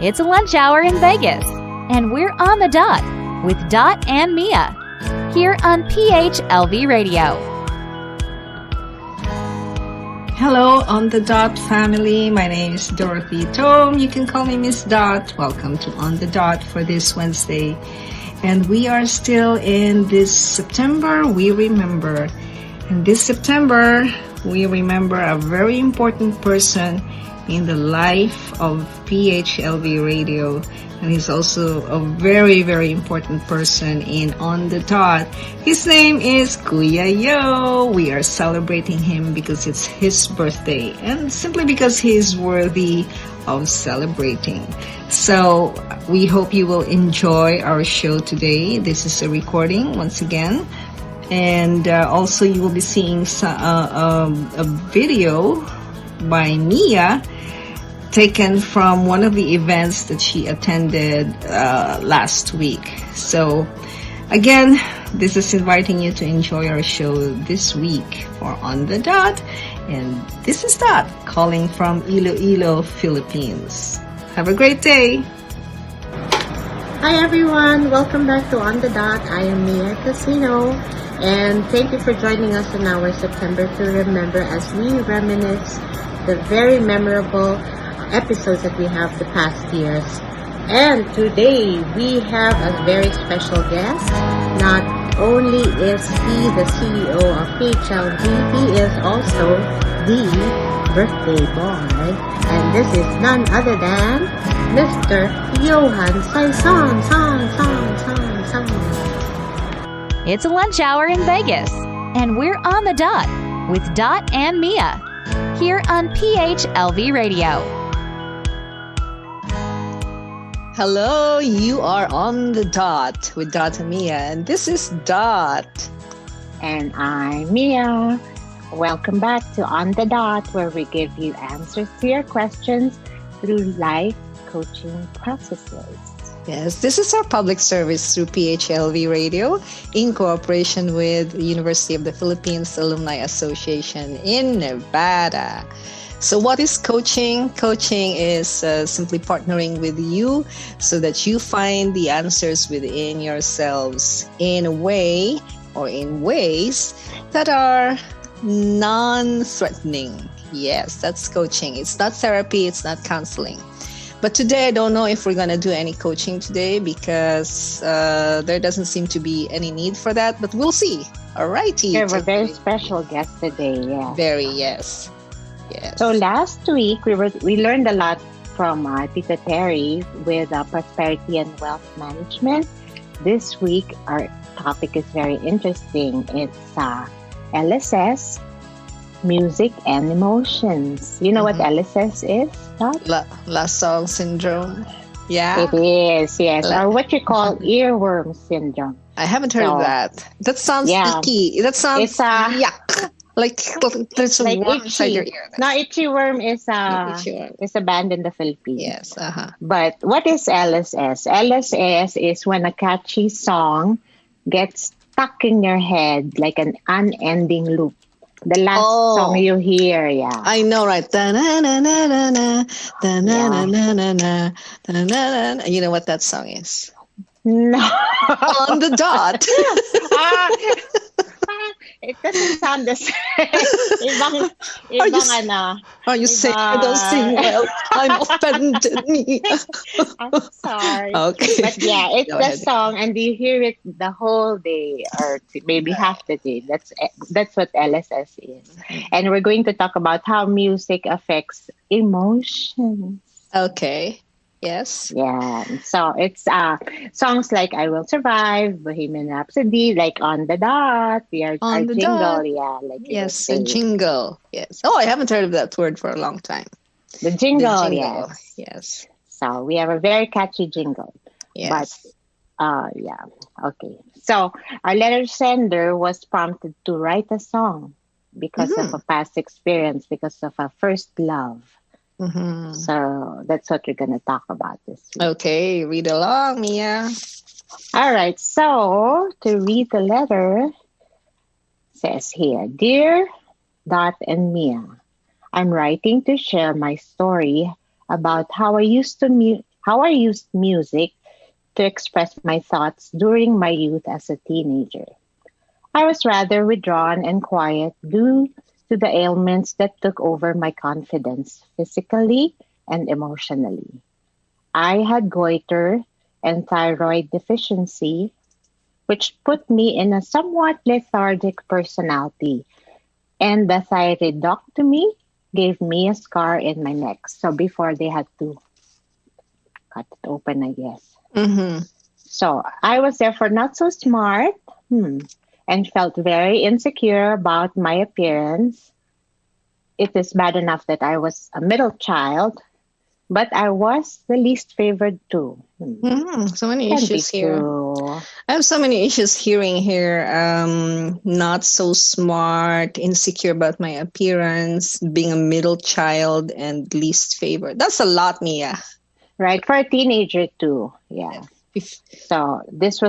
It's a lunch hour in Vegas, and we're on the dot with Dot and Mia here on PHLV Radio. Hello, On the Dot family. My name is Dorothy. Tome, you can call me Miss Dot. Welcome to On the Dot for this Wednesday. And we are still in this September We Remember. In this September, we remember a very important person in the life of PHLV Radio. And he's also a very, very important person in On the Dot. His name is Kuya Yo. We are celebrating him because it's his birthday and simply because he's worthy of celebrating. So we hope you will enjoy our show today. This is a recording once again. And also you will be seeing a video by Mia taken from one of the events that she attended last week. So again, this is inviting you to enjoy our show this week for On the Dot. And this is Dot calling from Iloilo, Philippines. Have a great day. Hi everyone, welcome back to On the Dot. I am Mia Casino, and thank you for joining us in our September to Remember as we reminisce the very memorable episodes that we have the past years. And today we have a very special guest. Not only is he the CEO of PHLV, he is also the birthday boy. And this is none other than Mr. Johan Saison. It's a lunch hour in Vegas, and we're on the dot with Dot and Mia here on PHLV Radio. Hello, you are On the Dot with Dot and Mia, and this is Dot. And I'm Mia. Welcome back to On the Dot, where we give you answers to your questions through life coaching processes. Yes, this is our public service through PHLV Radio in cooperation with the University of the Philippines Alumni Association in Nevada. So what is coaching? Coaching is simply partnering with you so that you find the answers within yourselves in a way or in ways that are non-threatening. Yes, that's coaching. It's not therapy. It's not counseling. But today, I don't know if we're going to do any coaching today because there doesn't seem to be any need for that. But we'll see. All righty. We have a very special guest today. Yeah. Very, yes. Yes. So last week, we learned a lot from Tita Terry with prosperity and wealth management. This week, our topic is very interesting. It's LSS, music and emotions. You know what LSS is? Last song syndrome. Yeah. It is, yes. Or what you call earworm syndrome. I haven't heard of that. That sounds icky. That sounds yuck. Like there's a worm inside your ear. No, itchy worm is a band in the Philippines. Yes. But what is LSS? LSS is when a catchy song gets stuck in your head like an unending loop. The last song you hear, I know, right? You know what that song is? No. On the Dot. It doesn't sound the same. You say I don't sing well? I'm offended, me. I'm sorry. Okay. But yeah, it's the song, and you hear it the whole day, or maybe half the day. That's what LSS is. And we're going to talk about how music affects emotions. Okay. Yes. Yeah. So it's songs like I Will Survive, Bohemian Rhapsody, like On the Dot. Our jingle. Dot. Yeah. Like yes, a jingle. Yes. Oh, I haven't heard of that word for a long time. The jingle. Yes. Yes. So we have a very catchy jingle. Yes. But okay. So our letter sender was prompted to write a song because of a past experience, because of a first love. Mm-hmm. So that's what we're going to talk about this week. Okay, read along, Mia. All right, so to read the letter, says here, Dear Dot and Mia, I'm writing to share my story about how I used to how I used music to express my thoughts during my youth as a teenager. I was rather withdrawn and quiet due to the ailments that took over my confidence physically and emotionally. I had goiter and thyroid deficiency, which put me in a somewhat lethargic personality, and the thyroidectomy gave me a scar in my neck. So before they had to cut it open, I guess. Mm-hmm. So I was therefore not so smart and felt very insecure about my appearance. It is bad enough that I was a middle child, but I was the least favored too. So many Can be issues here. true. I have so many issues hearing here. Not so smart, insecure about my appearance, being a middle child, and least favored. That's a lot, Mia. Right, for a teenager too. Yeah. If- So this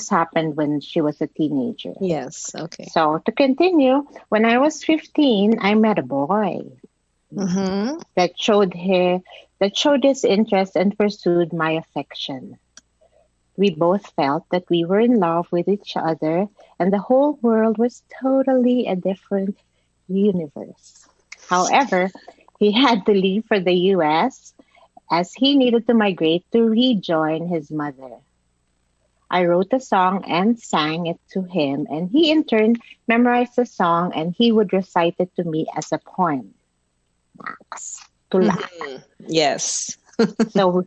happened when she was a teenager. Yes. Okay. So to continue, when I was 15, I met a boy Mm-hmm. that showed his interest and pursued my affection. We both felt that we were in love with each other, and the whole world was totally a different universe. However, he had to leave for the US as he needed to migrate to rejoin his mother. I wrote a song and sang it to him, and he in turn memorized the song and he would recite it to me as a poem. Tula. Yes. So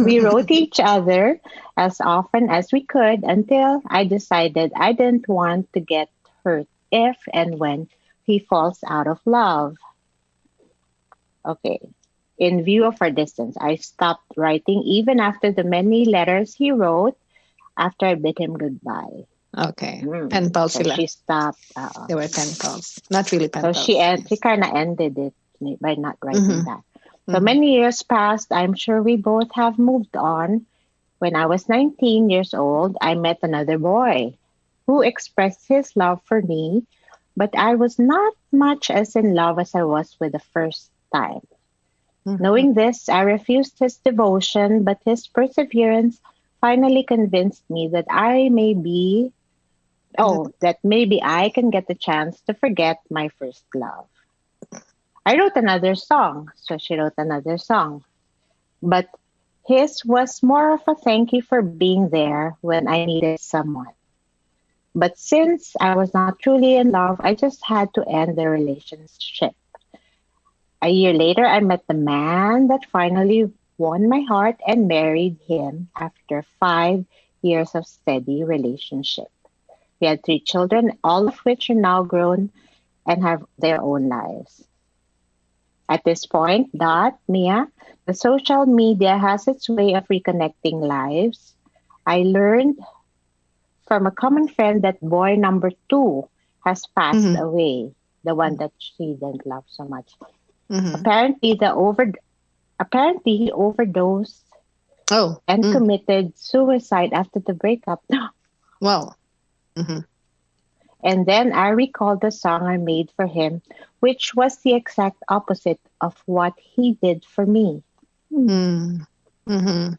we wrote each other as often as we could until I decided I didn't want to get hurt if and when he falls out of love. Okay. In view of our distance, I stopped writing even after the many letters he wrote after I bid him goodbye. Okay. Pen pals So sila. she stopped. They were pen pals. Not really pen So pals. she kind of ended it by not writing Mhm. that. So many years passed. I'm sure we both have moved on. When I was 19 years old, I met another boy who expressed his love for me, but I was not much as in love as I was with the first time. Knowing this, I refused his devotion, but his perseverance finally convinced me that that maybe I can get the chance to forget my first love. I wrote another song, so she wrote another song. But his was more of a thank you for being there when I needed someone. But since I was not truly in love, I just had to end the relationship. A year later, I met the man that finally won my heart and married him after 5 years of steady relationship. We had 3 children, all of which are now grown and have their own lives. At this point, Mia, the social media has its way of reconnecting lives. I learned from a common friend that boy number 2 has passed away, the one that she didn't love so much. Apparently, he overdosed and committed suicide after the breakup. Wow. And then I recalled the song I made for him, which was the exact opposite of what he did for me.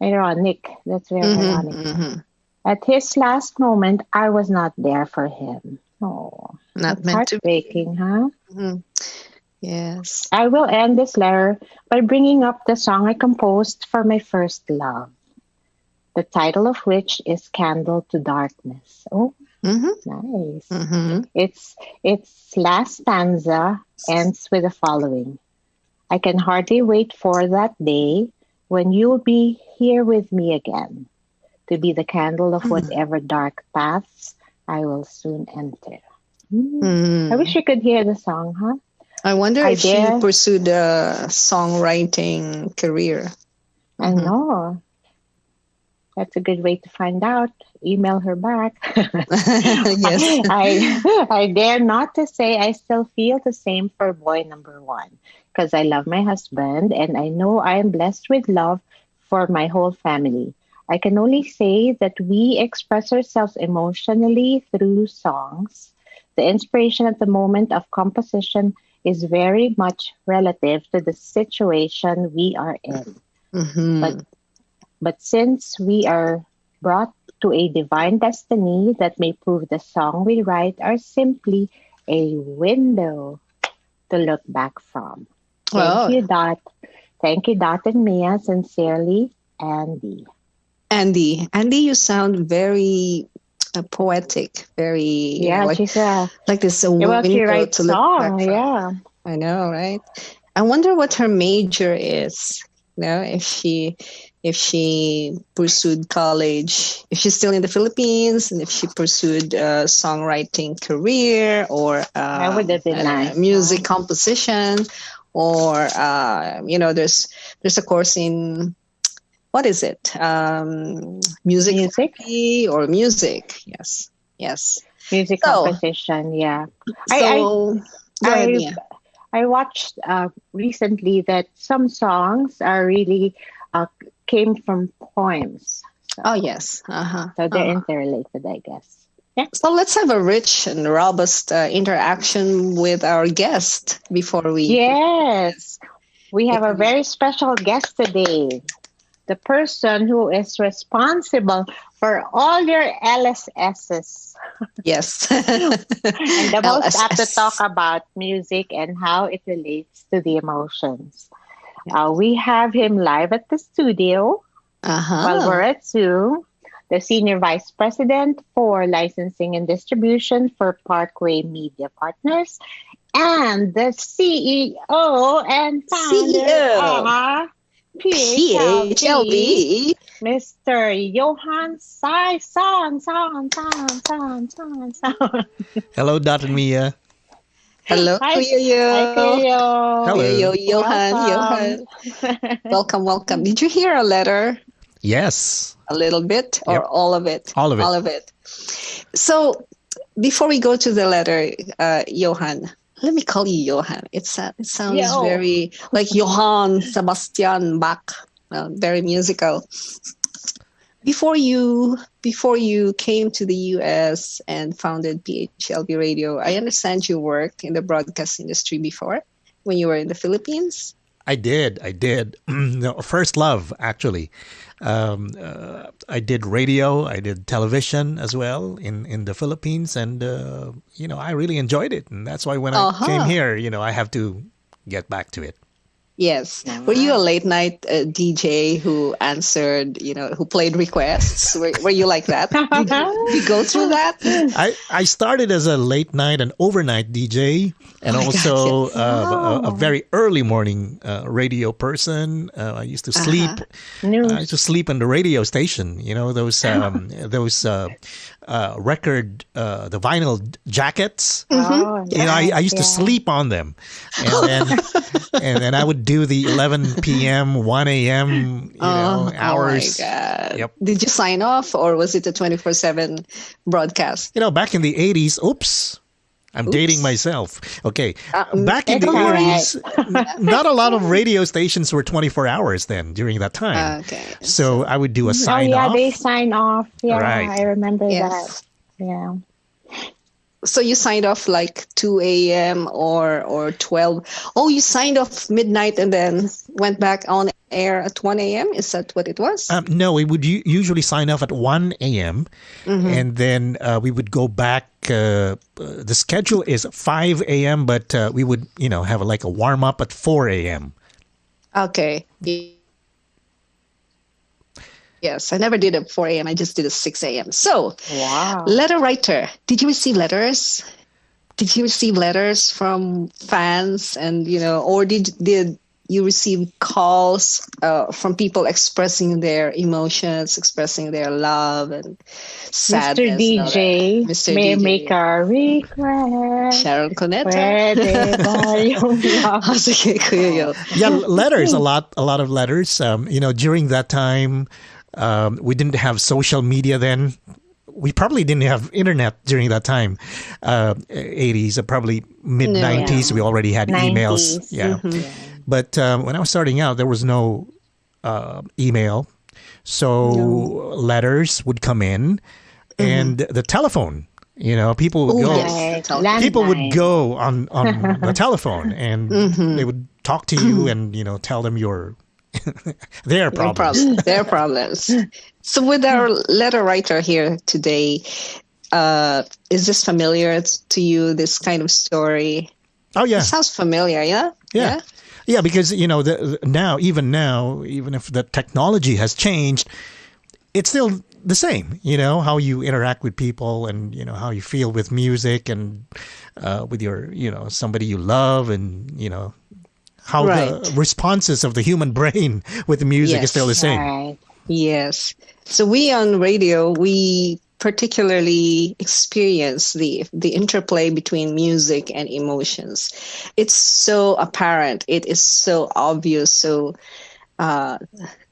Ironic. That's very ironic. At his last moment, I was not there for him. Oh, Not that's meant to be. heartbreaking, huh? Yes. I will end this letter by bringing up the song I composed for my first love, the title of which is Candle to Darkness. Oh, nice. Its last stanza ends with the following. I can hardly wait for that day when you'll be here with me again, to be the candle of whatever dark paths I will soon enter. I wish you could hear the song, huh? I wonder if she pursued a songwriting career. I know. That's a good way to find out. Email her back. Yes. I dare not to say I still feel the same for boy number 1 because I love my husband and I know I am blessed with love for my whole family. I can only say that we express ourselves emotionally through songs. The inspiration at the moment of composition is very much relative to the situation we are in. Mm-hmm. But since we are brought to a divine destiny that may prove the song we write are simply a window to look back from. Thank Oh, you, Dot. Thank you, Dot and Mia. Sincerely, Andy. Andy, you sound very poetic, very, Yeah, like this a well, she window writes to look back song. from. Yeah. I know, right? I wonder what her major is. If she pursued college, if she's still in the Philippines, and if she pursued a songwriting career or That would have been nice. music composition, or there's a course in what is it? Music therapy or music? Yes. Music So, composition. Yeah. so go ahead, I Mia. I watched recently that some songs are really came from poems. Oh yes. Uh-huh. So they're interrelated, I guess. Yeah. So let's have a rich and robust interaction with our guest before we. Yes. We have a very special guest today. The person who is responsible for all your LSSs. Yes. And the most apt to LSS. talk about music and how it relates to the emotions. We have him live at the studio while we're at Zoom, the Senior Vice President for Licensing and Distribution for Parkway Media Partners, and the CEO and founder of PHLV, Mr. Johan Sai Son. Hello, Dot and Mia. Hello, Hi, Kuya Yo. Hi, Kuya Yo. Hello. Kuya Yo, Johan. Welcome. Did you hear a letter? Yes. A little bit or Yep. all of it? All of it. All of it. So before we go to the letter, Johan, let me call you Johan. It sounds Yo. very like Johann Sebastian Bach, very musical. Before you came to the US and founded PHLV Radio, I understand you worked in the broadcast industry before when you were in the Philippines. I did. No, first love, actually. I did radio. I did television as well in the Philippines. And, I really enjoyed it. And that's why when I came here, I have to get back to it. Yes. Were you a late night DJ who answered, who played requests? Were you like that? Did you go through that? I started as a late night and overnight DJ, and also a very early morning radio person. I used to sleep. I used to sleep on the radio station. Those record, the vinyl jackets. I used to sleep on them, and then I would do the 11 p.m., 1 a.m. hours. Oh my God. Yep. Did you sign off, or was it a 24/7 broadcast? Back in the 80s, I'm dating myself. Okay. Back in the all 80s, not a lot of radio stations were 24 hours then during that time. Okay. So I would do a sign off. They sign off. Yeah, Right. I remember Yes. that. Yeah. So you signed off like 2 a.m. or 12. Oh, you signed off midnight and then went back on air at 1 a.m. Is that what it was? No, we would usually sign off at 1 a.m. And then we would go back. The schedule is 5 a.m., but we would, have like a warm up at 4 a.m. Okay. Yes, I never did a 4 a.m. I just did a 6 a.m. So, Wow. letter writer, did you receive letters? Did you receive letters from fans, and or did you receive calls from people expressing their emotions, expressing their love and sadness? Mr. DJ, Mr. may I DJ. make a request? Sharon Cuneta. Pwede ba yung love? Oh, sige, Kuya Yo. Yeah, letters, a lot of letters. During that time, we didn't have social media then. We probably didn't have internet during that time. 80s, probably mid 90s. We already had 90s. emails. Yeah. But when I was starting out, there was no email. So letters would come in, and the telephone. People would go. Yes. People would go on the telephone, and they would talk to you and tell them your Their Your problems. their problems. So with our letter writer here today, is this familiar to you, this kind of story? Oh It yeah, sounds familiar, yeah? yeah, yeah. Because now, even if the technology has changed, it's still the same. How you interact with people, and how you feel with music, and with your somebody you love, and how the Right. responses of the human brain with the music is still the Yes. same. Right. Yes. So we on radio, we particularly experience the interplay between music and emotions. It's so apparent. It is so obvious. So uh,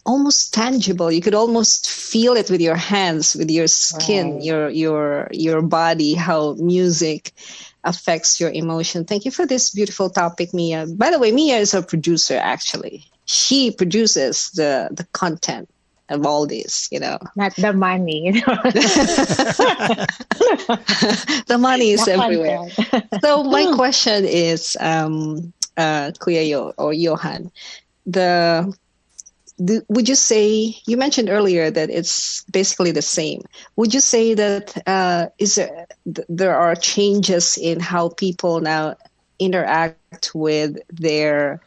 almost tangible. You could almost feel it with your hands, with your skin, Right. your body. How music affects your emotion. Thank you for this beautiful topic, Mia. By the way, Mia is our producer. Actually, she produces the content of all this. Not the money. The money is The everywhere. content. So my question is, Kuya Yo or Johan, would you say, you mentioned earlier that it's basically the same? Would you say that there are changes in how people now interact with the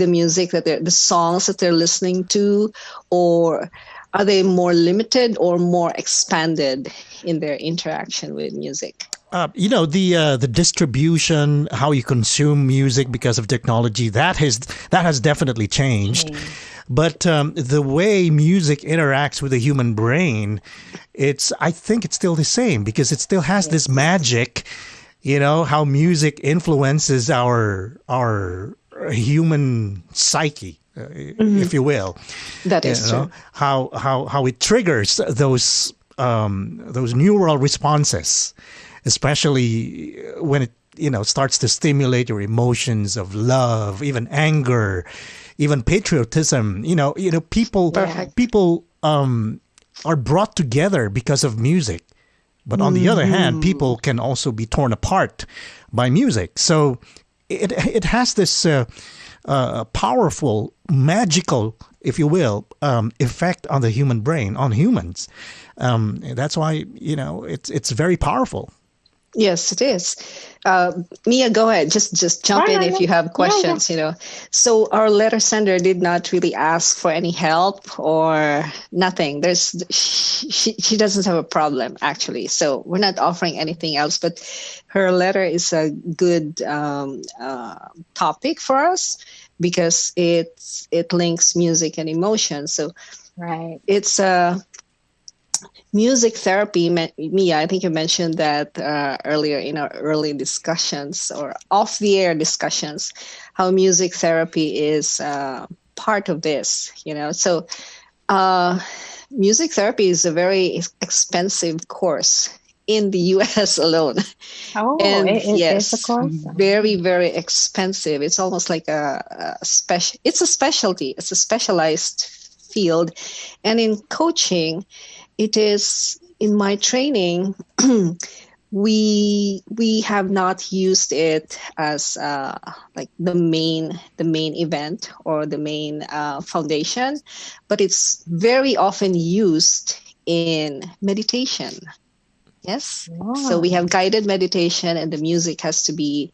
music the songs that they're listening to, or are they more limited or more expanded in their interaction with music? The distribution, how you consume music because of technology, that has definitely changed. But the way music interacts with the human brain, I think it's still the same, because it still has this magic. How music influences our human psyche, if you will. That is true. How it triggers those neural responses, especially when it starts to stimulate your emotions of love, even anger, even patriotism. People Perfect. people are brought together because of music. But on the other hand, people can also be torn apart by music. So it has this powerful, magical, if you will, effect on the human brain, on humans. That's why it's very powerful. Yes, it is. Mia, go ahead. Just jump in if you have questions. So our letter sender did not really ask for any help or nothing. She doesn't have a problem, actually. So we're not offering anything else. But her letter is a good topic for us, because it links music and emotion. So Right. it's music therapy. Mia, I think you mentioned that earlier in our early discussions or off the air discussions, how music therapy is part of this. So music therapy is a very expensive course in the US alone. Oh, And it's a course. very, very expensive. It's almost like it's a specialty. It's a specialized field. And in coaching, it is, in my training, we have not used it as like the main event or the main foundation, but it's very often used in meditation. Yes. So we have guided meditation, and the music has to be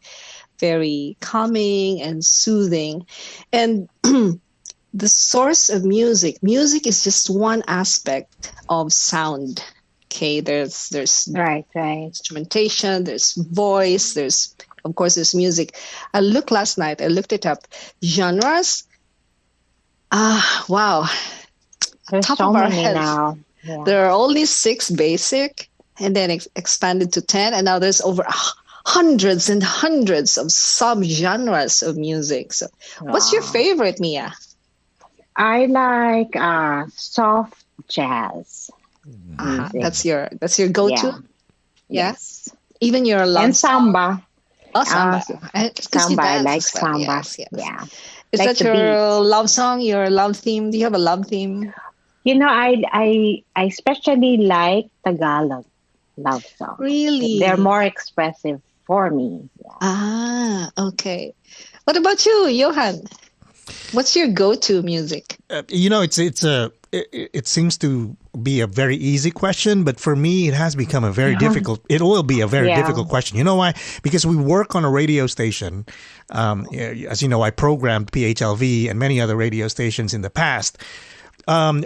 very calming and soothing. And the source of music is just one aspect of sound. Okay, there's Right. instrumentation, there's voice, there's music. I looked last night, I looked it up. Genres. Wow. There's Top so of our many heads. now. Yeah. There are only 6 basic, and then expanded to 10, and now there's over hundreds and hundreds of subgenres of music. So what's your Wow. favorite, Mia? I like soft jazz. music. That's your go-to? Yeah. Yeah. Even your love And samba. Oh, samba. Samba. I like as well. samba. Yes, yes. Yeah. Is Like that the your love song, your love theme? Do you have a love theme? I especially like Tagalog love songs. Really? They're more expressive for me. Yeah. Okay. What about you, Johan? What's your go-to music? It seems to be a very easy question, but for me, it has become a very difficult. It will be a very difficult question. You know why? Because we work on a radio station. As you know, I programmed PHLV and many other radio stations in the past.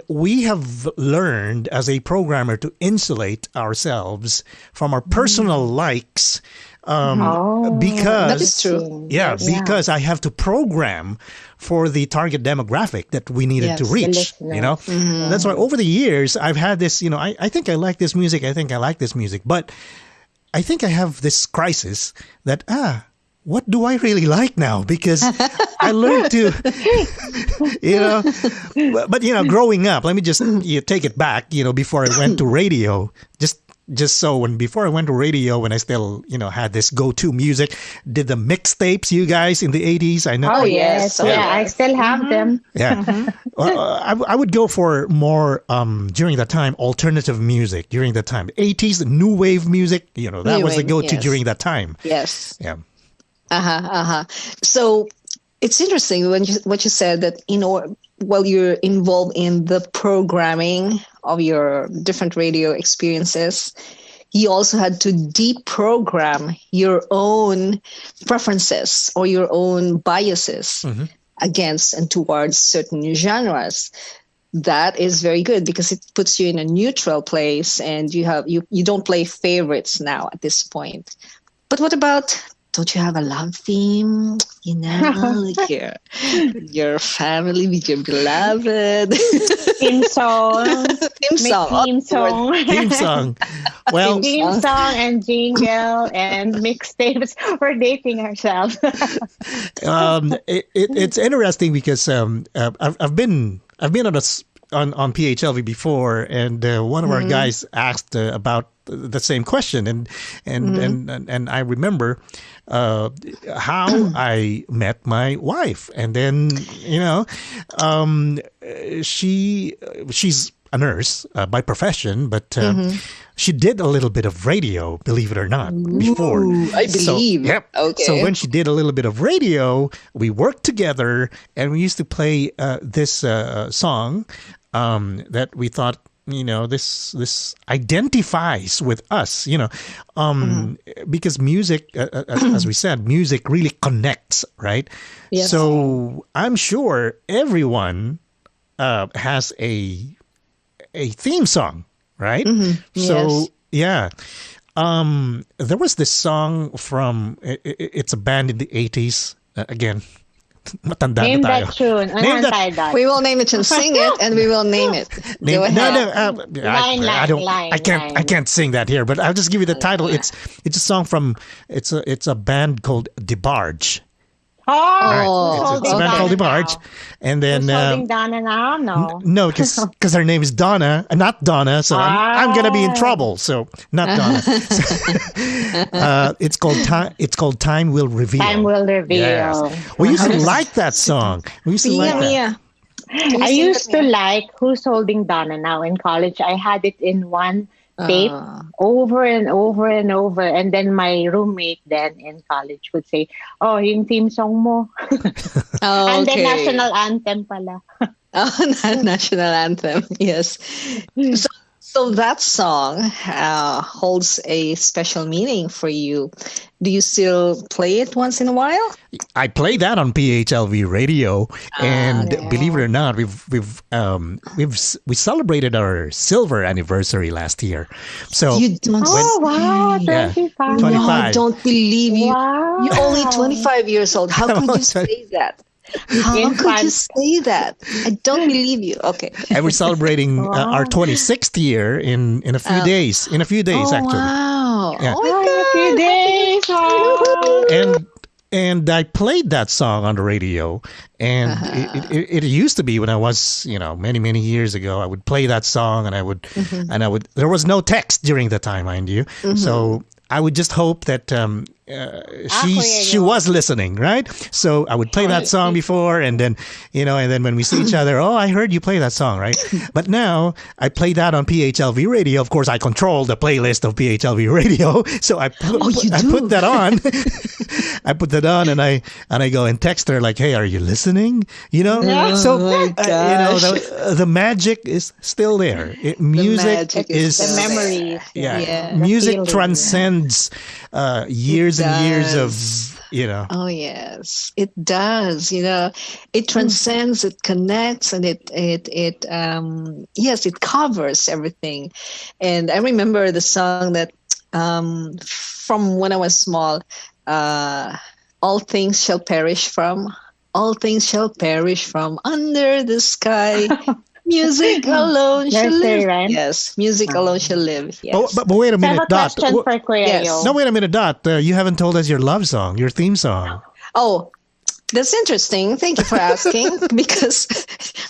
We have learned as a programmer to insulate ourselves from our personal likes. Because that is true. Because I have to program for the target demographic that we needed to reach. That's why over the years I've had this. I think I like this music. I think I like this music, but I think I have this crisis that what do I really like now? Because I learned to, but growing up, let me just take it back. Before I went to radio, before I went to radio, when I still, had this go-to music, did the mixtapes, you guys, in the 80s. I know. Oh, yes. I still have them. Yeah. I would go for more, during that time, alternative music. During that time, 80s, new wave music, that was the go-to during that time. Yes. Yeah. So it's interesting what you said that, while you're involved in the programming of your different radio experiences, you also had to deprogram your own preferences or your own biases against and towards certain genres. That is very good because it puts you in a neutral place, and you don't play favorites now at this point. But what about, don't you have a love theme? Like your family with your beloved. Theme song. Theme song. Theme song. Well, Theme song and jingle and mixtapes. We're dating ourselves. It's interesting because I've been on PHLV before, and one of our guys asked about the same question, and I remember how I met my wife, and then she's a nurse by profession, but she did a little bit of radio, believe it or not, before. I believe. So, Okay. So when she did a little bit of radio, we worked together, and we used to play this song that we thought, this identifies with us, because music, as we said, music really connects, right? Yes. So I'm sure everyone has a theme song, right? So Yes. there was this song from it's a band in the 80s. Again, matanda Name na tayo. that tune. Name that. That. We will name it and sing it, and we will name it. Go ahead. I can't sing that here, but I'll just give you the title. It's a song from it's a band called DeBarge. Oh, It's a band called DeBarge, and then holding Donna now? no, because her name is Donna, not Donna, so I'm gonna be in trouble. So not Donna. It's called Time Will Reveal. Time Will Reveal. Yes. We used to like that song. We used to like that. Mia. I used to like Who's Holding Donna Now in college. I had it in one tape over and over and over. And then my roommate then in college would say, oh, yung theme song mo. And then national anthem pala. National anthem, yes. So that song holds a special meaning for you. Do you still play it once in a while? I play that on PHLV Radio, and believe it or not, we celebrated our silver anniversary last year. So You don't. Wow, 25. 25. No, I don't believe you. Wow. You're only 25 years old. How could you say that? How could you say that? I don't believe you. Okay. And we're celebrating our 26th year in a few days. In a few days, actually. Wow. Yeah. Oh my A few days. Wow. And I played that song on the radio, and it used to be when I was, many years ago, I would play that song, and I would, there was no text during the time, mind you. So I would just hope that she was listening, right? So I would play that song before, and then when we see each other, oh, I heard you play that song, right? But now I play that on PHLV Radio. Of course, I control the playlist of PHLV Radio, so I put that on. I put that on, and I go and text her like, "Hey, are you listening?" So the magic is still there. Music is the memories. Music transcends years and years of Oh yes, it does. It transcends, it connects, and it covers everything. And I remember the song that from when I was small, all things shall perish from under the sky. Music alone shall live. Right? Yes, music alone shall live. Yes. But wait a I have minute, a Dot. question for Kuya Yo. No, wait a minute, Dot. You haven't told us your love song, your theme song. Oh, that's interesting. Thank you for asking. Because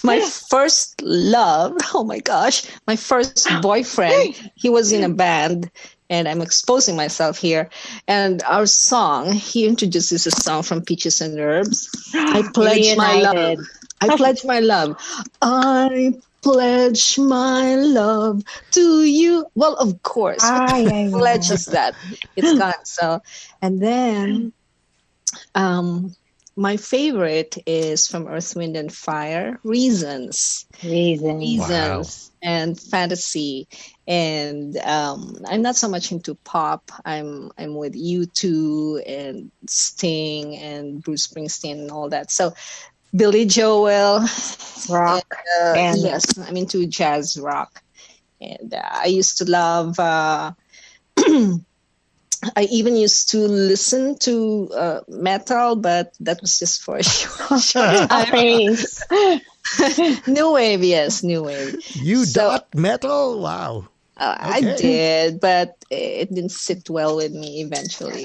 my first love, oh my gosh, my first boyfriend, he was in a band, and I'm exposing myself here. And our song, he introduces a song from Peaches and Herbs. I pledge my love. I pledge my love. I pledge my love to you. Well, of course. Pledge is that. It's gone. So, and then my favorite is from Earth, Wind, and Fire, Reasons. Reasons. Wow. And Fantasy. And I'm not so much into pop. I'm with U2 and Sting and Bruce Springsteen and all that. So Billy Joel, Rock. and, yes, I'm into jazz rock. And I used to love. I even used to listen to metal, but that was just for a short time. New wave, yes, new wave. You Dot metal? Wow. I did, but it didn't sit well with me eventually.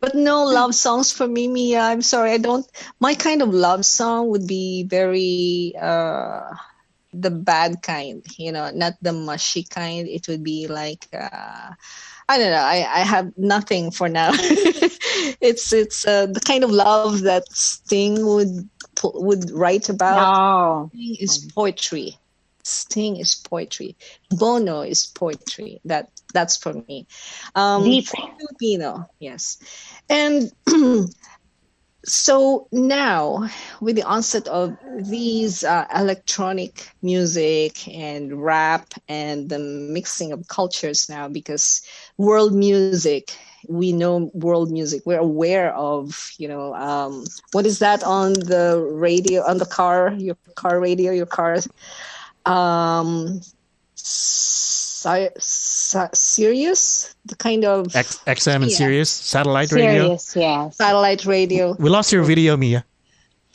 But no love songs for me, Mia. I'm sorry, I don't. My kind of love song would be very the bad kind, not the mushy kind. It would be like I don't know. I have nothing for now. It's the kind of love that Sting would write about. Sting is poetry. Sting is poetry. Bono is poetry. That's for me. Deep. Filipino, yes. And so now, with the onset of these electronic music and rap and the mixing of cultures now, because world music, we know world music. We're aware of, what is that on the radio, on the car, your car radio, your car. Sirius, the kind of XM and Sirius satellite radio. Sirius, yes. Satellite radio. We lost your video, Mia.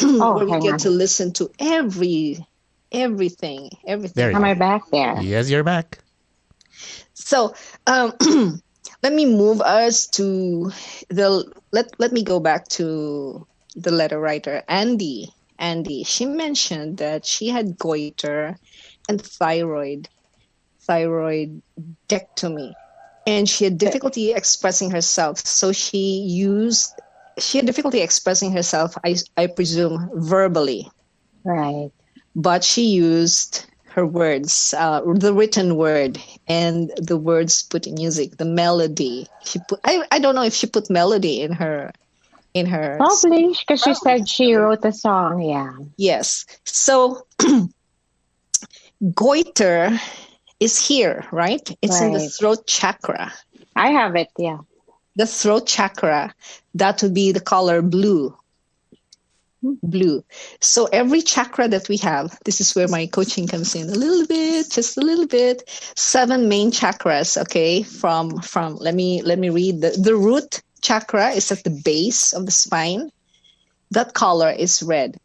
Where we get to listen to everything. There you Am go. I back there? Yes, you're back. So let me move us to let me go back to the letter writer, Andy. She mentioned that she had goiter and thyroidectomy, and she had difficulty expressing herself. So she had difficulty expressing herself, I presume, verbally. Right. But she used her words, the written word, and the words put in music, the melody. She put. I don't know if she put melody in her. Probably, because she said she wrote a song. Yeah. Yes. So goiter is here, right? It's in the throat chakra. I have it. Yeah. The throat chakra, that would be the color blue. Blue. So every chakra that we have, this is where my coaching comes in just a little bit. 7 main chakras, okay? From let me read the root chakra is at the base of the spine. That color is red.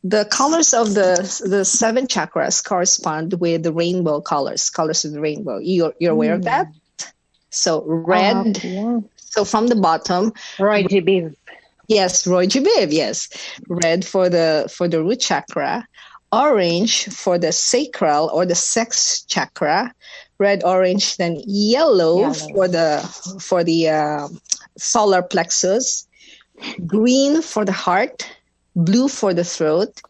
The colors of the 7 chakras correspond with the rainbow colors of the rainbow. You're aware of that? So red. Yeah. So from the bottom, Roy G. Biv. yes, Roy G. Biv, yes. Red for the root chakra, orange for the sacral or the sex chakra, red, orange, then yellow, Yellow. for the solar plexus, green for the heart, blue for the throat,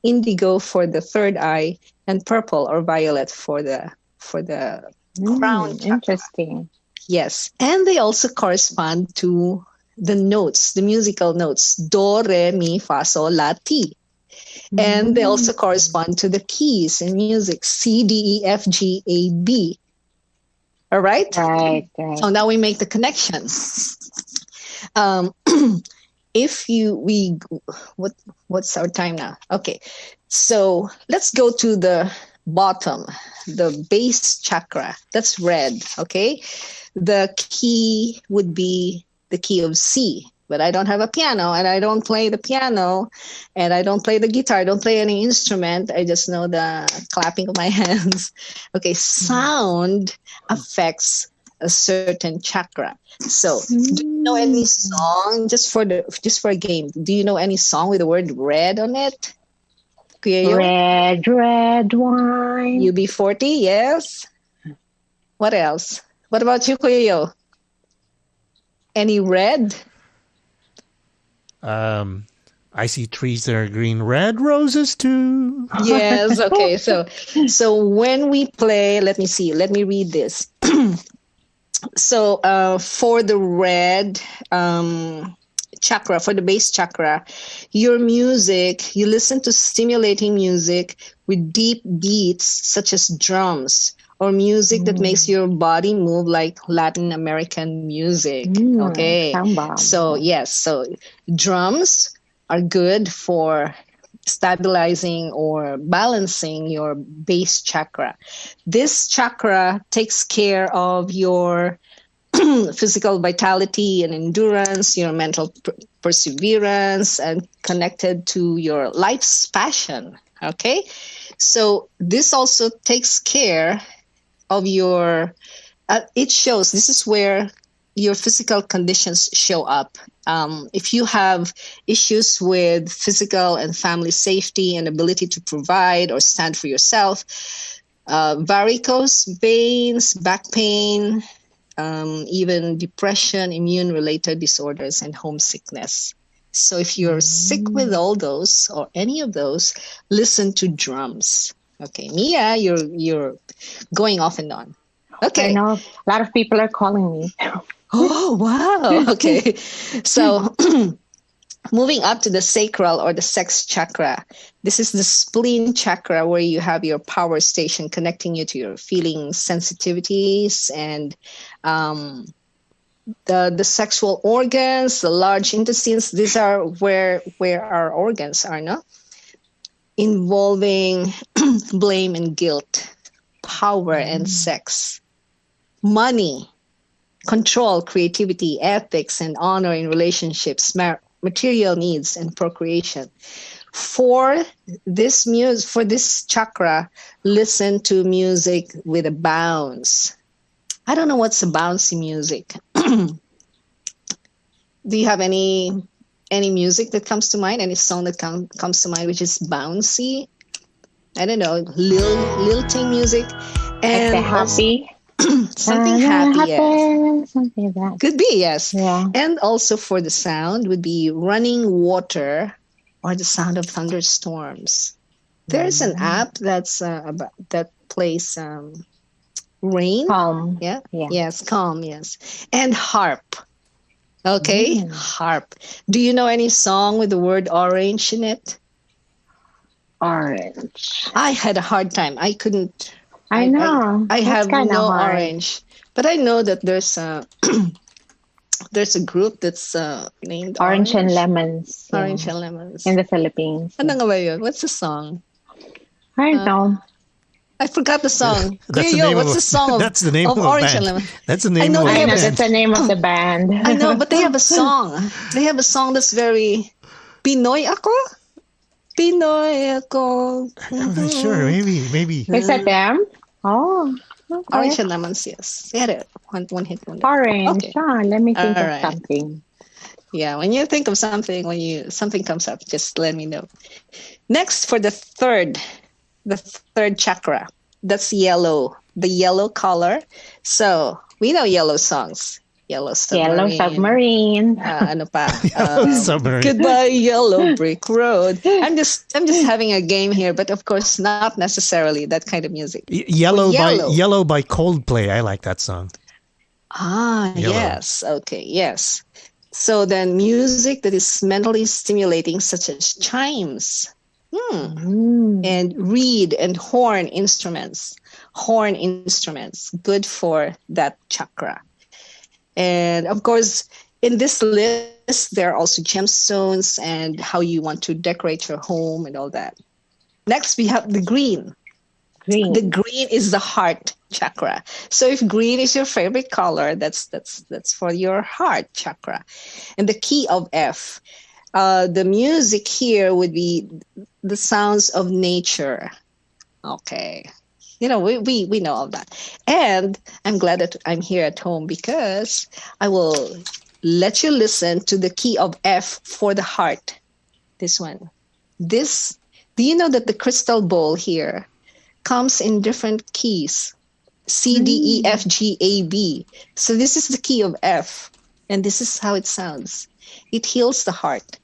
indigo for the third eye, and purple or violet for the crown chakra. Interesting. Yes, and they also correspond to the notes, the musical notes, do, re, mi, fa, sol, la, ti. And they also correspond to the keys in music, C, D, E, F, G, A, B. All right? Right. So now we make the connection. What's our time now? Okay, so let's go to the bottom, the base chakra. That's red. Okay, the key would be the key of C. But I don't have a piano, and I don't play the piano, and I don't play the guitar. I don't play any instrument. I just know the clapping of my hands. Okay, sound affects a certain chakra. So, do you know any song just for a game? Do you know any song with the word red on it? Kuya Yo? Red, red wine. UB40, yes. What else? What about you, Kuya Yo? Any red? I see trees that are green, red roses too. Yes. Okay. So when we play, let me see. Let me read this. So for the red chakra, for the base chakra, your music, you listen to stimulating music with deep beats such as drums, or music that makes your body move like Latin American music. Okay. Samba. So yes, so drums are good for stabilizing or balancing your base chakra. This chakra takes care of your physical vitality and endurance, your mental perseverance, and connected to your life's passion. Okay, so this also takes care of your, it shows, this is where your physical conditions show up. If you have issues with physical and family safety and ability to provide or stand for yourself, varicose veins, back pain, even depression, immune-related disorders, and homesickness. So if you're sick with all those or any of those, listen to drums. Okay, Mia, you're going off and on. Okay. I know a lot of people are calling me. Oh, wow. Okay. So moving up to the sacral or the sex chakra. This is the spleen chakra where you have your power station connecting you to your feelings, sensitivities, and the sexual organs, the large intestines. These are where our organs are, no? Involving blame and guilt, power and sex, money, control, creativity, ethics, and honor in relationships, material needs, and procreation. For this chakra, listen to music with a bounce. I don't know what's a bouncy music. Do you have any music that comes to mind? Any song that comes to mind which is bouncy? I don't know, lilting music, and like happy. Something happy, yes. Something like that. Could be, yes. Yeah. And also for the sound would be running water or the sound of thunderstorms. There's an app that plays rain. Calm. Yeah? Yeah. Yes, calm, yes. And harp. Okay, harp. Do you know any song with the word orange in it? Orange. I had a hard time. I couldn't. I know. I have That's kinda no hard. orange, but I know that there's a there's a group that's named Orange and Lemons. yeah, Orange and Lemons. in the Philippines. Ano nga ba yun? What's the song? I don't know. I forgot the song. That's Kuya the Yo, name what's of the song that's the name of of a Orange and band. Lemon? That's the I name know of a they I have know a- band. that's the name of the band. I know, but they have a song. They have a song that's very Pinoy ako. Pinoy ako. I'm not sure. Maybe. Is that them? Oh, okay. Orange and Lemons, yes. They had a one hit wonder. Orange. Okay. Ah, let me think All of right. something. Yeah, when you think of something, something comes up, just let me know. Next, for the third chakra, that's yellow, the yellow color. So we know yellow songs. Yellow Yellow Submarine. Submarine. Ano pa? Submarine. Goodbye, Yellow Brick Road. I'm just having a game here, but of course not necessarily that kind of music. Yellow by Yellow. Yellow by Coldplay. I like that song. Yellow. Yes. Okay. Yes. So then, music that is mentally stimulating, such as chimes, and reed and horn instruments. Horn instruments, good for that chakra. And of course, in this list, there are also gemstones and how you want to decorate your home and all that. Next, we have the green. Green. The green is the heart chakra. So if green is your favorite color, that's for your heart chakra. And the key of F, the music here would be the sounds of nature. Okay. We know all that. And I'm glad that I'm here at home because I will let you listen to the key of F for the heart. This one. Do you know that the crystal bowl here comes in different keys? C, D, E, F, G, A, B. So this is the key of F. And this is how it sounds. It heals the heart.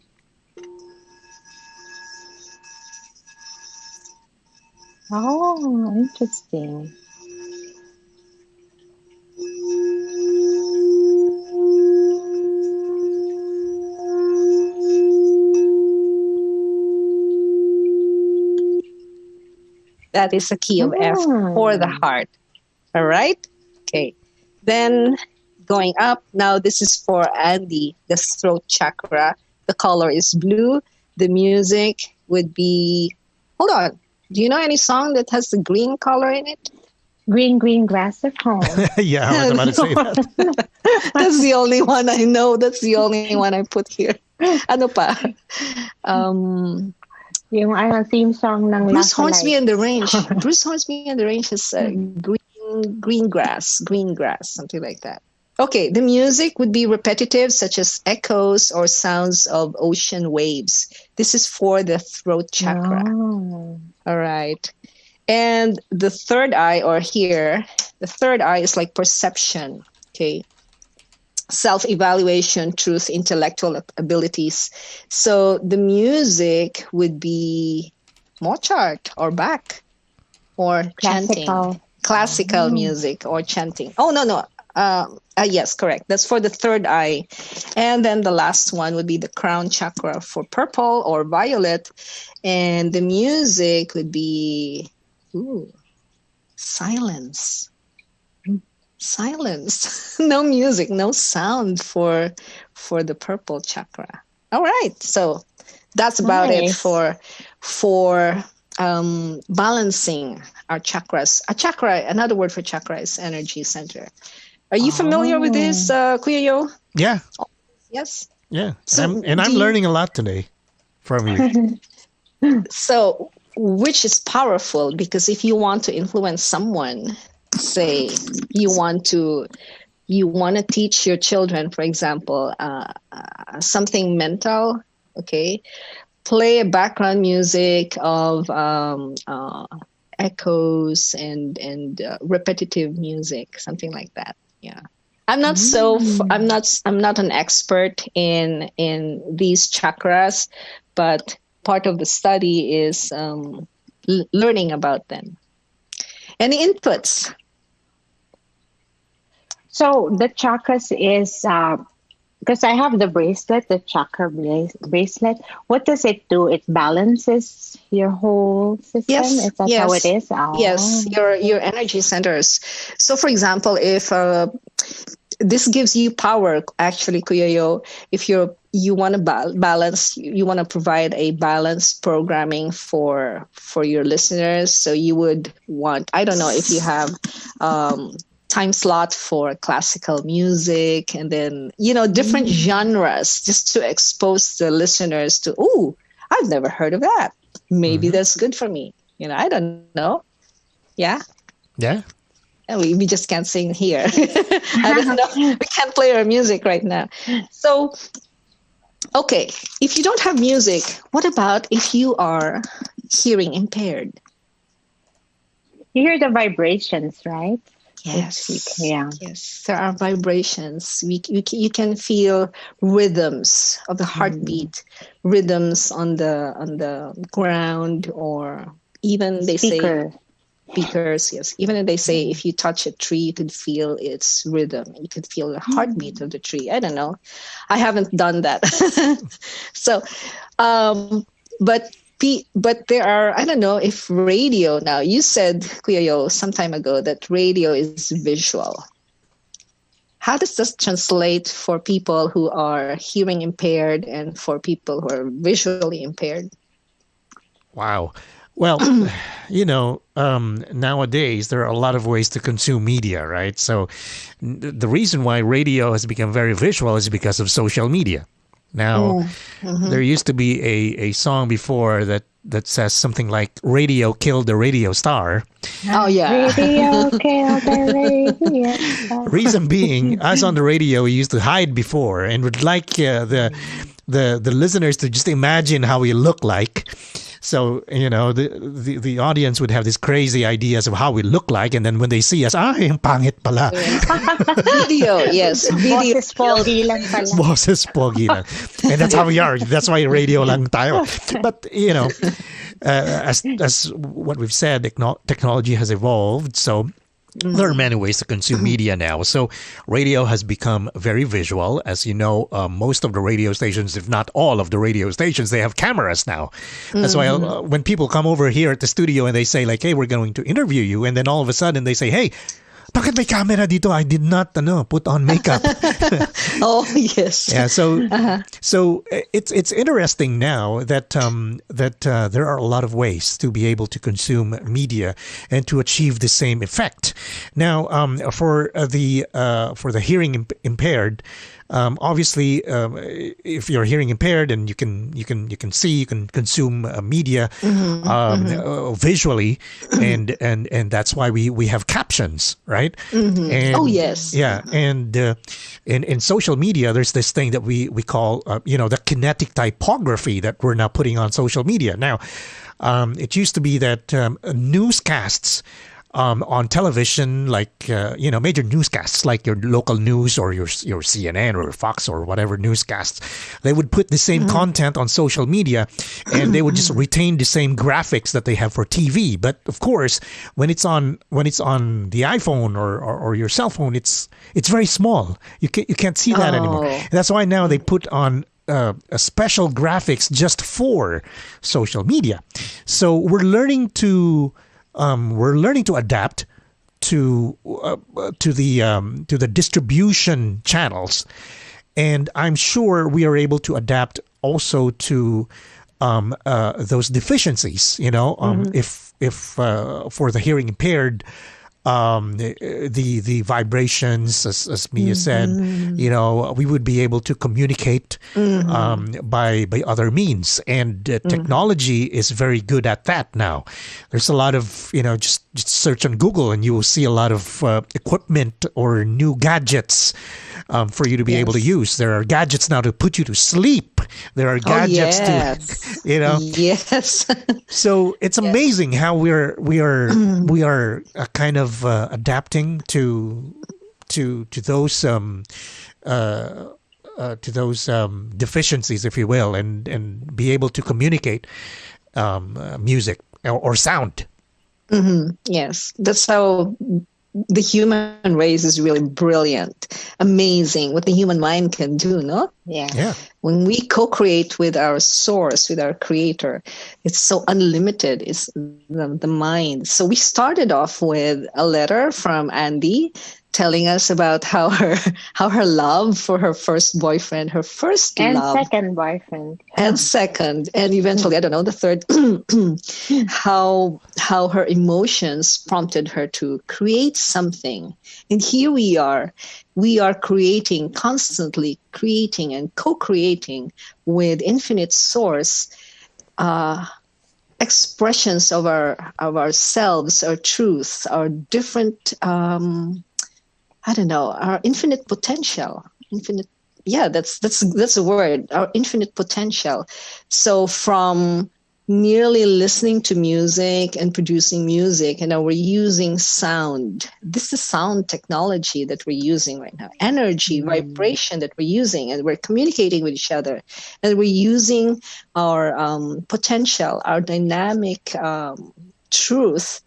Oh, interesting. That is the key of F for the heart. All right? Okay. Then going up, now this is for Andy, the throat chakra. The color is blue. The music would be, hold on. Do you know any song that has the green color in it? Green, green grass at home. Yeah, I was about to say that. That's the only one I know. That's the only one I put here. Ano pa? Yung theme song ng Bruce Last Hornsby Night. and the Range. Bruce Hornsby and the Range is green grass, something like that. Okay, the music would be repetitive, such as echoes or sounds of ocean waves. This is for the throat chakra. Oh. All right. And the third eye, or here, the third eye is like perception, okay? Self-evaluation, truth, intellectual abilities. So the music would be Mozart or Bach or chanting. Classical music or chanting. Oh, no. Yes, correct. That's for the third eye. And then the last one would be the crown chakra for purple or violet. And the music would be silence. Silence. No music, no sound for the purple chakra. All right. So that's about it for balancing our chakras. A chakra, another word for chakra is energy center. Are you familiar with this, Kuya Yo? Yeah. Yes. Yeah. So I'm learning a lot today from you. So, which is powerful, because if you want to influence someone, say you want to teach your children, for example, something mental, okay, play a background music of echoes and repetitive music, something like that. Yeah. I'm not I'm not an expert in these chakras, but part of the study is learning about them. Any inputs? So the chakras is because I have the bracelet, the chakra bracelet. What does it do? It balances your whole system. Yes, Is that how it is? Oh. Yes, your energy centers. So, for example, if this gives you power, actually, Kuya Yo, if you want to balance, you want to provide a balanced programming for your listeners. So you would want, I don't know if you have time slot for classical music, and then different genres, just to expose the listeners to, I've never heard of that. Maybe that's good for me. I don't know. Yeah. And we just can't sing here. I don't know. We can't play our music right now. So, okay, if you don't have music, what about if you are hearing impaired? You hear the vibrations, right? Yes. Yeah. Yes, there are vibrations. You can feel rhythms of the heartbeat, rhythms on the ground, or even they say Speaker. speakers. Yes, even if they say if you touch a tree, you could feel its rhythm. You could feel the heartbeat of the tree. I don't know. I haven't done that. So, but but there are, I don't know if radio now, you said, Kuya Yo, some time ago that radio is visual. How does this translate for people who are hearing impaired and for people who are visually impaired? Wow. Well, nowadays there are a lot of ways to consume media, right? So the reason why radio has become very visual is because of social media. Now, there used to be a song before that says something like "Radio killed the radio star." Oh yeah. Radio killed the radio. Reason being, us on the radio, we used to hide before and would like the listeners to just imagine how we look like. So, the audience would have these crazy ideas of how we look like, and then when they see us, ang pangit pala. Video, yes. Video. Boses pogi lang pala. Boses pogi lang. And that's how we are. That's why radio lang tayo. But, as what we've said, technology has evolved. So there are many ways to consume media now. So radio has become very visual. As you know, most of the radio stations, if not all of the radio stations, they have cameras now. That's why when people come over here at the studio and they say like, hey, we're going to interview you. And then all of a sudden they say, hey, bakit may camera dito? I did not put on makeup. Oh, yes. Yeah, so it's interesting now that there are a lot of ways to be able to consume media and to achieve the same effect. Now, for the hearing impaired, obviously, if you're hearing impaired and you can see, you can consume media visually, and that's why we have captions, right? And, Oh, yes. Yeah, and in social media, there's this thing that we call the kinetic typography that we're now putting on social media. Now, it used to be that newscasts on television, like major newscasts, like your local news or your CNN or Fox or whatever newscasts, they would put the same content on social media, and they would just retain the same graphics that they have for TV. But of course, when it's on the iPhone or your cell phone, it's very small. You can't see that anymore. And that's why now they put on a special graphics just for social media. So we're learning to adapt to the distribution channels, and I'm sure we are able to adapt also to those deficiencies. If for the hearing impaired, the vibrations, as Mia said, we would be able to communicate by other means, and technology is very good at that now. There's a lot of just search on Google and you will see a lot of equipment or new gadgets for you to be able to use. There are gadgets now to put you to sleep. There are gadgets to Yes. So it's amazing how we are kind of adapting to those deficiencies, if you will, and be able to communicate music or sound. Yes, that's how the human race is really brilliant, amazing what the human mind can do, no? Yeah. When we co-create with our source, with our creator, it's so unlimited. It's the mind. So we started off with a letter from Andy telling us about how her love for her first boyfriend, her first And love, second boyfriend. and second, and eventually, I don't know, the third, how her emotions prompted her to create something. And here we are creating, constantly creating and co-creating with infinite source, expressions of ourselves, our truth, our different, our infinite potential. That's the word, our infinite potential. So from merely listening to music and producing music, and now we're using sound. This is sound technology that we're using right now, energy, vibration that we're using, and we're communicating with each other, and we're using our potential, our dynamic truth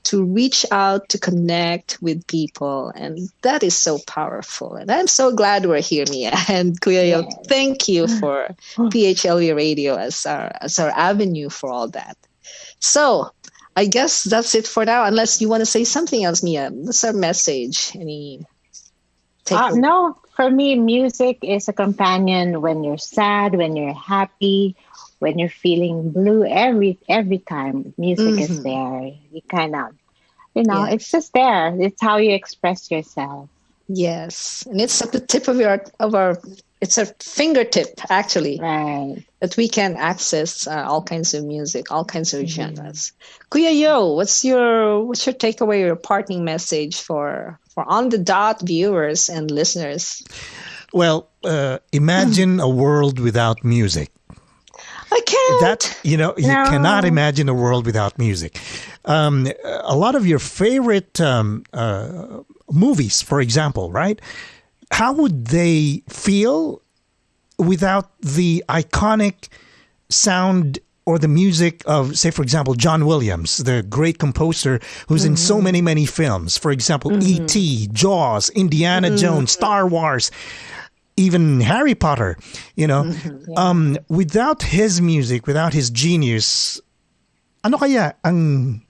to reach out, to connect with people. And that is so powerful. And I'm so glad we're here, Mia. And Kuya Yo, thank you for PHLV Radio as our avenue for all that. So I guess that's it for now, unless you want to say something else, Mia. What's our message? Any takeaway? No, for me, music is a companion when you're sad, when you're happy, when you're feeling blue. Every time music is there, you kind of, it's just there. It's how you express yourself. Yes, and it's at the tip of our it's a fingertip, actually, Right. that we can access all kinds of music, all kinds of genres. Kuya Yo, what's your takeaway, your parting message for On the Dot viewers and listeners? Well, imagine a world without music. I can't. That you cannot imagine a world without music. A lot of your favorite movies, for example, right? How would they feel without the iconic sound or the music of, say, for example, John Williams, the great composer who's in so many films? For example, E.T., Jaws, Indiana Jones, Star Wars, even Harry Potter, without his music, without his genius, ano kaya ang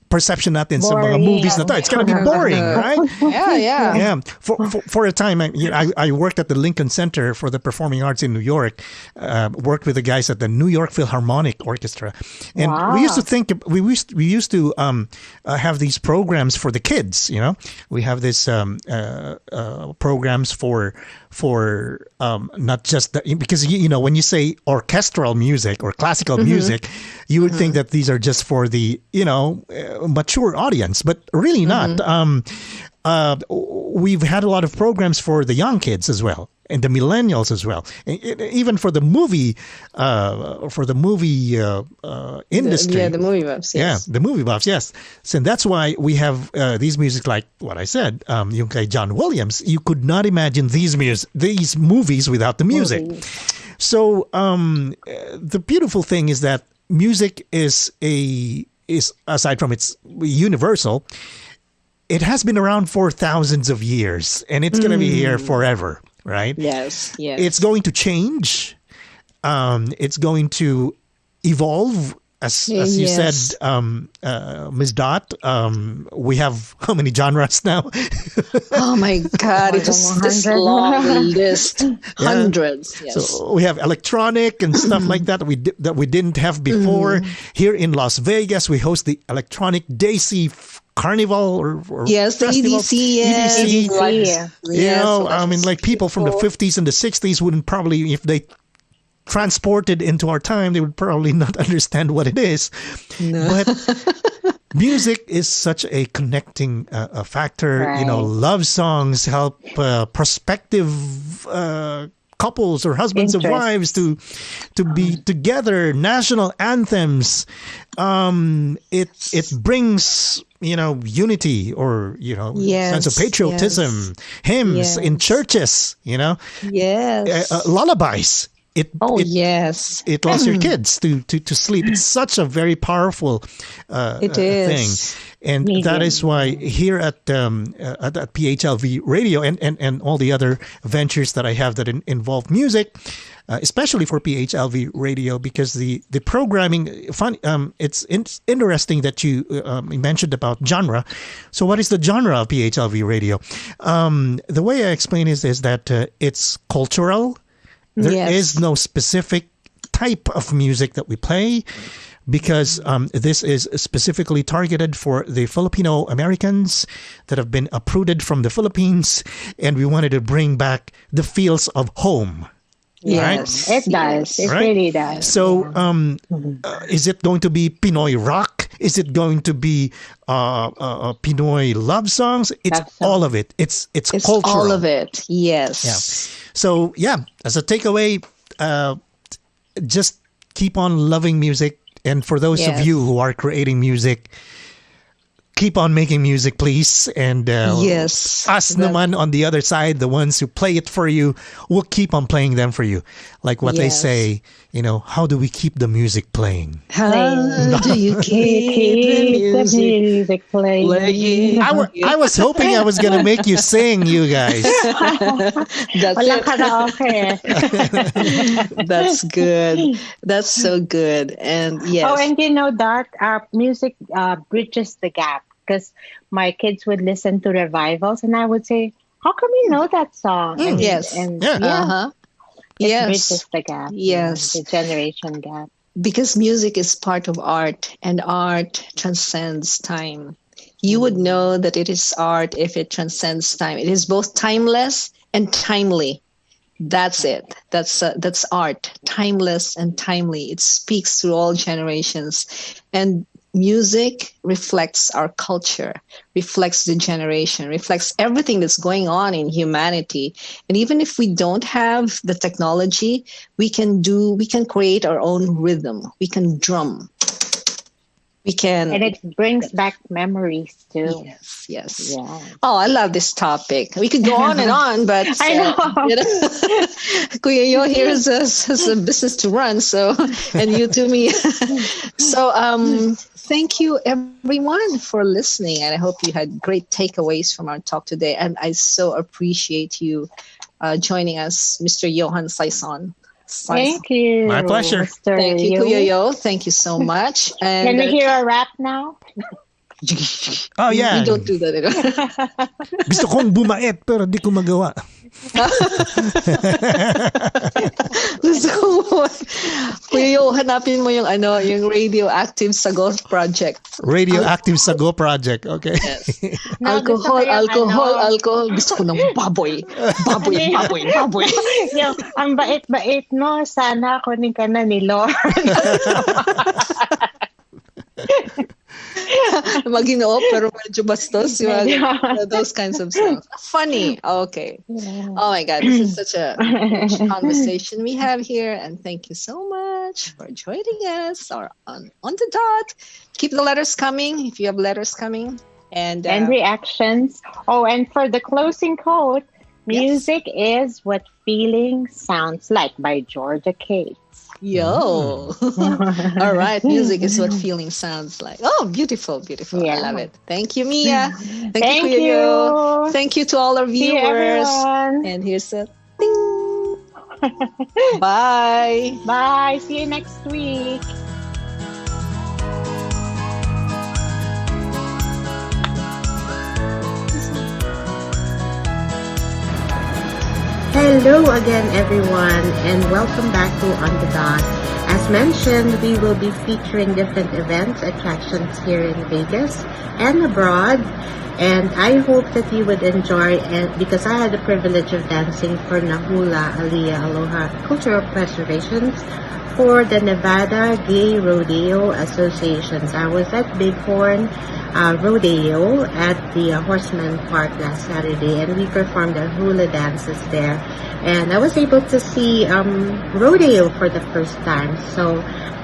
perception natin sa mga movies na to? It's gonna be boring, right? Yeah. For a time, I worked at the Lincoln Center for the Performing Arts in New York. Worked with the guys at the New York Philharmonic Orchestra, and we used to think we used to have these programs for the kids. We have this programs for not just because when you say orchestral music or classical music, you would think that these are just for the mature audience, but really not. We've had a lot of programs for the young kids as well, and the millennials as well, even for the movie industry. The movie buffs. Yes. Yeah, the movie buffs. Yes, so that's why we have these music, like what I said, yung kay John Williams. You could not imagine these movies without the music. So the beautiful thing is that music is aside from it's universal, it has been around for thousands of years, and it's going to be here forever, right? Yes. It's going to change. It's going to evolve. As you said, Ms. Dot, we have how many genres now? Oh my God, it was this long list, hundreds. Yes. So we have electronic and stuff like that that we didn't have before. Here in Las Vegas, we host the Electronic Daisy Carnival or yes, the festival. EDC, yes. Like people from the 50s and the 60s wouldn't probably, if they transported into our time, they would probably not understand what it is. No. But music is such a connecting factor. Right. Love songs help prospective couples or husbands and wives to be together. National anthems. It brings unity or sense of patriotism. Hymns in churches. Lullabies. It lulls your kids to sleep. It's such a very powerful thing, and that is why here at PHLV Radio and all the other ventures that I have that involve music, especially for PHLV Radio, because the programming it's interesting that you mentioned about genre. So what is the genre of PHLV Radio? The way I explain is that it's cultural. There is no specific type of music that we play, because this is specifically targeted for the Filipino Americans that have been uprooted from the Philippines, and we wanted to bring back the feels of home. Yes, right? it does. It really does. So, is it going to be Pinoy rock? Is it going to be Pinoy love songs? It's all of it. It's cultural. All of it. Yes. Yeah. So as a takeaway, just keep on loving music And for those of Yes. you who are creating music, keep on making music, please. And Yes. us naman on the other side, the ones who play it for you, we'll keep on playing them for you. Like what they Yes. say, how do we keep the music playing? How do you keep Keep the the music playing. playing? I was hoping I was going to make you sing, you guys. That's Walang it. karaoke. That's good. That's so good. And yes. Oh, and Dot, music bridges the gap because my kids would listen to revivals and I would say, how come you know that song? Yes. And Yeah. Uh-huh. it Yes. bridges the gap. Yes. The generation gap. Because music is part of art, and art transcends time. You would know that it is art if it transcends time. It is both timeless and timely. That's it. That's art. Timeless and timely. It speaks through all generations. And music reflects our culture, reflects the generation, reflects everything that's going on in humanity. And even if we don't have the technology, we can create our own rhythm. We can drum. We can. And it brings back memories too. Yes. Yeah. Oh, I love this topic. We could go on and on, but I know. Kuya Yo here has a business to run, so and you to me. So thank you everyone for listening, and I hope you had great takeaways from our talk today. And I so appreciate you joining us, Mr. Johan Saison. Thank you. My pleasure. Mr. Thank you, Yo. Kuya Yo. Thank you so much. And Can we hear a rap now? Oh, yeah. we don't do that. Gusto kong bumait pero di ko magawa. Gusto ko Kuya Yo, hanapin mo yung radioactive sagot project. Radioactive Sago Project. Okay. No, gusto ko Alcohol. Gusto ko ng baboy. Baboy. Yung, ang bait-bait mo, sana kunin ka na ni Lord. Maginoo, pero medyo bastos. Those kinds of stuff. Funny. Okay. Oh my God, this is such a rich conversation we have here. And thank you so much for joining us on the dot. Keep the letters coming if you have letters coming. And reactions. Oh, and for the closing quote, music is what feeling sounds like by Georgia Cates. Yo. All right. Music is what feeling sounds like. Oh, beautiful. Yeah. I love it. Thank you, Mia. Thank Kuya you. Yo. Thank you to all our See you, viewers. everyone. And here's a ding. Bye. Bye. See you next week. Hello again, everyone, and welcome back to On the Dot. As mentioned, we will be featuring different events, attractions here in Vegas and abroad. And I hope that you would enjoy it because I had the privilege of dancing for Nahula Aliyah Aloha Cultural Preservations for the Nevada Gay Rodeo Associations. I was at Bighorn Rodeo at the Horseman Park last Saturday, and we performed our hula dances there. And I was able to see rodeo for the first time. So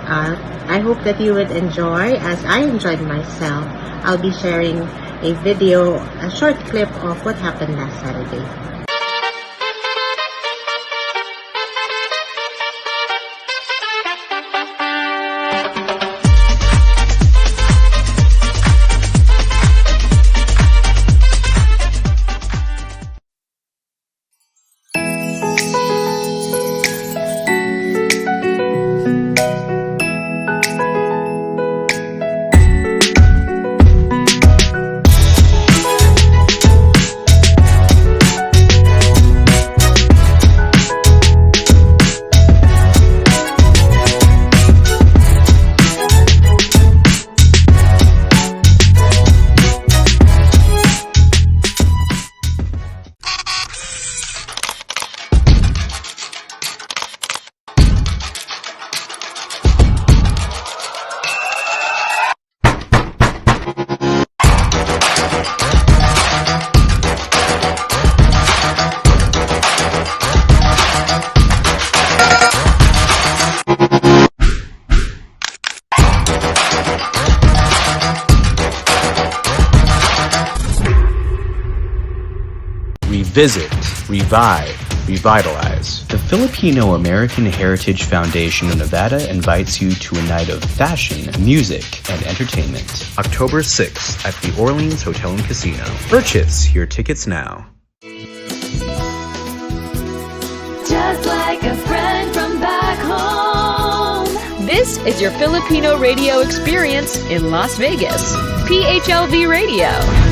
I hope that you would enjoy, as I enjoyed myself. I'll be sharing a short clip of what happened last Saturday. Visit, revive, revitalize. The Filipino American Heritage Foundation of Nevada invites you to a night of fashion, music, and entertainment. October 6th at the Orleans Hotel and Casino. Purchase your tickets now. Just like a friend from back home. This is your Filipino radio experience in Las Vegas. PHLV Radio.